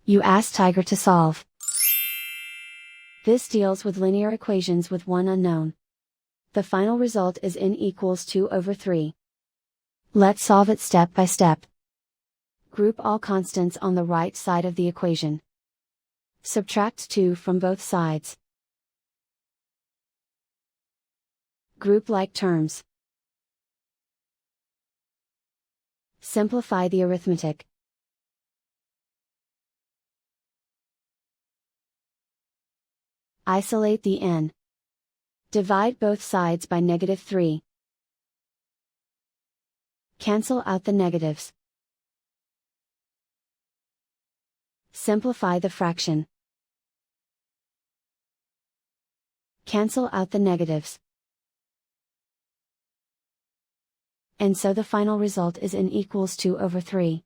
You ask Tiger to solve. This deals with linear equations with one unknown. The final result is n equals 2/3. Let's solve it step by step. Group all constants on the right side of the equation. Subtract 2 from both sides. Group like terms. Simplify the arithmetic. Isolate the n. Divide both sides by -3. Cancel out the negatives. Simplify the fraction. Cancel out the negatives. And so the final result is n equals 2/3.